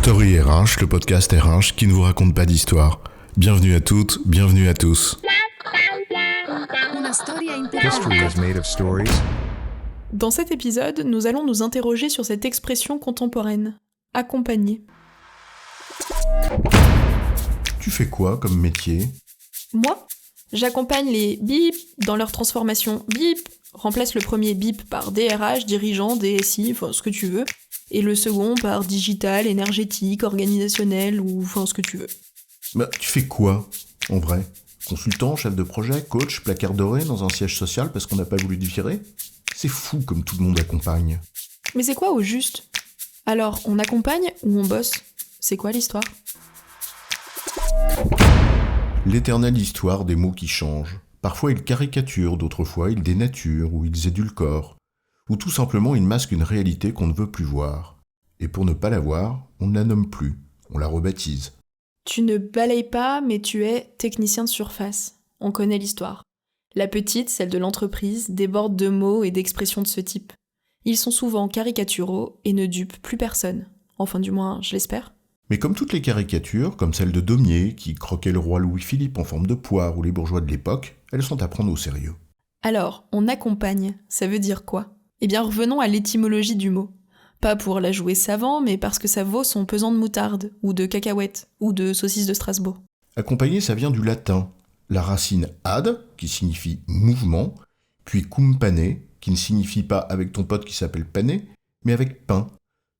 Story RH, le podcast RH qui ne vous raconte pas d'histoire. Bienvenue à toutes, bienvenue à tous. History is made of stories. Dans cet épisode, nous allons nous interroger sur cette expression contemporaine, accompagner. Tu fais quoi comme métier ? Moi, j'accompagne les BIP dans leur transformation. BIP remplace le premier BIP par DRH, dirigeant, DSI, enfin ce que tu veux, et le second par digital, énergétique, organisationnel, ou enfin ce que tu veux. Tu fais quoi, en vrai ? Consultant, chef de projet, coach, placard doré dans un siège social parce qu'on n'a pas voulu te virer ? C'est fou comme tout le monde accompagne. Mais c'est quoi au juste ? Alors, on accompagne ou on bosse ? C'est quoi l'histoire ? L'éternelle histoire des mots qui changent. Parfois ils caricaturent, d'autres fois ils dénaturent ou ils édulcorent. Ou tout simplement ils masquent une réalité qu'on ne veut plus voir. Et pour ne pas la voir, on ne la nomme plus, on la rebaptise. Tu ne balayes pas, mais tu es technicien de surface. On connaît l'histoire. La petite, celle de l'entreprise, déborde de mots et d'expressions de ce type. Ils sont souvent caricaturaux et ne dupent plus personne. Enfin, du moins, je l'espère. Mais comme toutes les caricatures, comme celle de Daumier, qui croquait le roi Louis-Philippe en forme de poire, ou les bourgeois de l'époque, elles sont à prendre au sérieux. Alors, on accompagne, ça veut dire quoi ? Eh bien, revenons à l'étymologie du mot. Pas pour la jouer savant, mais parce que ça vaut son pesant de moutarde, ou de cacahuètes, ou de saucisses de Strasbourg. Accompagner, ça vient du latin. La racine ad, qui signifie mouvement, puis cum pane, qui ne signifie pas avec ton pote qui s'appelle pané, mais avec pain.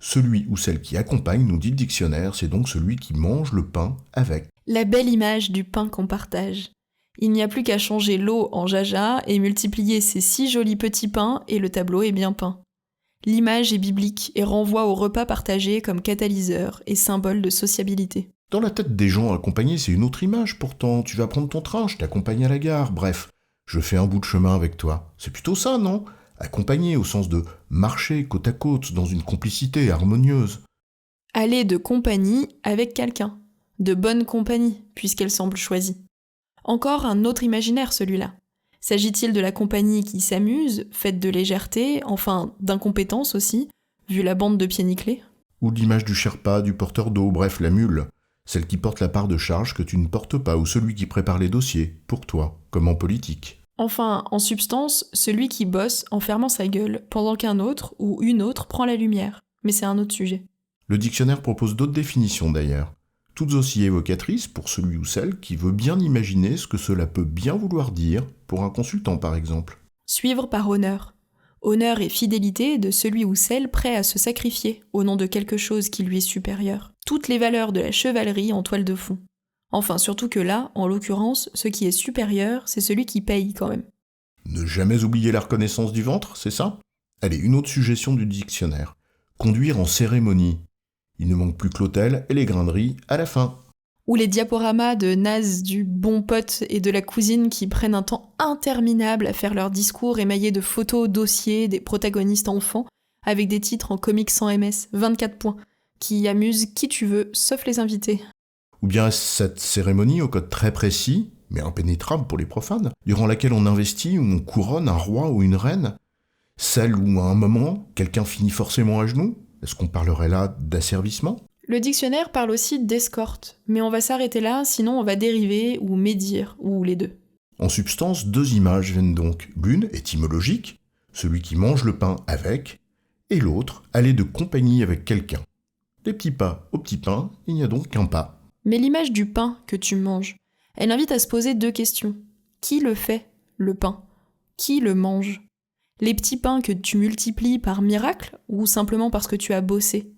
Celui ou celle qui accompagne, nous dit le dictionnaire, c'est donc celui qui mange le pain avec. La belle image du pain qu'on partage. Il n'y a plus qu'à changer l'eau en jaja et multiplier ces 6 jolis petits pains et le tableau est bien peint. L'image est biblique et renvoie au repas partagé comme catalyseur et symbole de sociabilité. Dans la tête des gens, accompagner, c'est une autre image pourtant. Tu vas prendre ton train, je t'accompagne à la gare. Bref, je fais un bout de chemin avec toi. C'est plutôt ça, non ? Accompagner au sens de marcher côte à côte dans une complicité harmonieuse. Aller de compagnie avec quelqu'un. De bonne compagnie, puisqu'elle semble choisie. Encore un autre imaginaire, celui-là. S'agit-il de la compagnie qui s'amuse, faite de légèreté, enfin d'incompétence aussi, vu la bande de pieds nickelés ? Ou l'image du Sherpa, du porteur d'eau, bref, la mule. Celle qui porte la part de charge que tu ne portes pas, ou celui qui prépare les dossiers, pour toi, comme en politique. Enfin, en substance, celui qui bosse en fermant sa gueule, pendant qu'un autre ou une autre prend la lumière. Mais c'est un autre sujet. Le dictionnaire propose d'autres définitions d'ailleurs, toutes aussi évocatrices pour celui ou celle qui veut bien imaginer ce que cela peut bien vouloir dire pour un consultant par exemple. Suivre par honneur. Honneur et fidélité de celui ou celle prêt à se sacrifier au nom de quelque chose qui lui est supérieur. Toutes les valeurs de la chevalerie en toile de fond. Enfin, surtout que là, en l'occurrence, ce qui est supérieur, c'est celui qui paye quand même. Ne jamais oublier la reconnaissance du ventre, c'est ça ? Allez, une autre suggestion du dictionnaire. Conduire en cérémonie. Il ne manque plus que l'hôtel et les grains de riz à la fin. Ou les diaporamas de Naz, du bon pote et de la cousine qui prennent un temps interminable à faire leur discours émaillé de photos, dossiers, des protagonistes enfants, avec des titres en comics sans MS, 24 points, qui amusent qui tu veux, sauf les invités. Ou bien cette cérémonie au code très précis, mais impénétrable pour les profanes, durant laquelle on investit ou on couronne un roi ou une reine, celle où à un moment, quelqu'un finit forcément à genoux. Est-ce qu'on parlerait là d'asservissement ? Le dictionnaire parle aussi d'escorte, mais on va s'arrêter là, sinon on va dériver ou médire, ou les deux. En substance, deux images viennent donc. L'une, étymologique, celui qui mange le pain avec, et l'autre, aller de compagnie avec quelqu'un. Des petits pas au petit pain, il n'y a donc qu'un pas. Mais l'image du pain que tu manges, elle invite à se poser 2 questions. Qui le fait, le pain ? Qui le mange ? Les petits pains que tu multiplies par miracle ou simplement parce que tu as bossé ?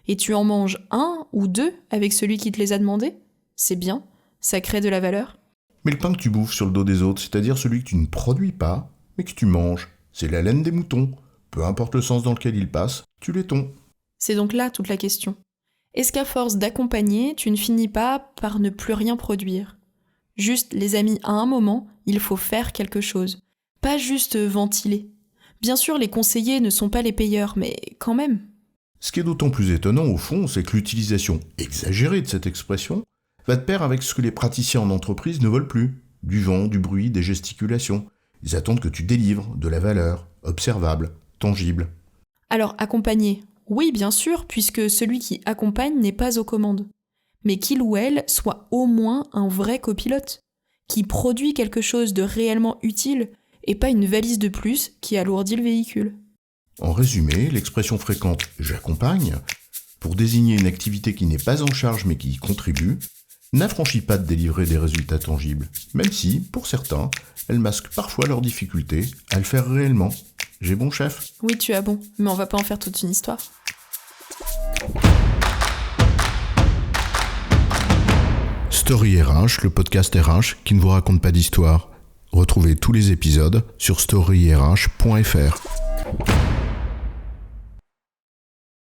Et tu en manges 1 ou 2 avec celui qui te les a demandés ? C'est bien, ça crée de la valeur. Mais le pain que tu bouffes sur le dos des autres, c'est-à-dire celui que tu ne produis pas, mais que tu manges, c'est la laine des moutons. Peu importe le sens dans lequel il passe, tu les tonds. C'est donc là toute la question. Est-ce qu'à force d'accompagner, tu ne finis pas par ne plus rien produire ? Juste, les amis, à un moment, il faut faire quelque chose. Pas juste ventiler. Bien sûr, les conseillers ne sont pas les payeurs, mais quand même. Ce qui est d'autant plus étonnant, au fond, c'est que l'utilisation exagérée de cette expression va de pair avec ce que les praticiens en entreprise ne veulent plus. Du vent, du bruit, des gesticulations. Ils attendent que tu délivres de la valeur, observable, tangible. Alors, accompagner, Oui, bien sûr, puisque celui qui accompagne n'est pas aux commandes. Mais qu'il ou elle soit au moins un vrai copilote, qui produit quelque chose de réellement utile et pas une valise de plus qui alourdit le véhicule. En résumé, l'expression fréquente « j'accompagne » pour désigner une activité qui n'est pas en charge mais qui y contribue, n'affranchit pas de délivrer des résultats tangibles, même si, pour certains, elle masque parfois leurs difficultés à le faire réellement. J'ai bon, chef ? Oui, tu as bon, mais on va pas en faire toute une histoire. Story RH, le podcast RH qui ne vous raconte pas d'histoire. Retrouvez tous les épisodes sur storyrh.fr.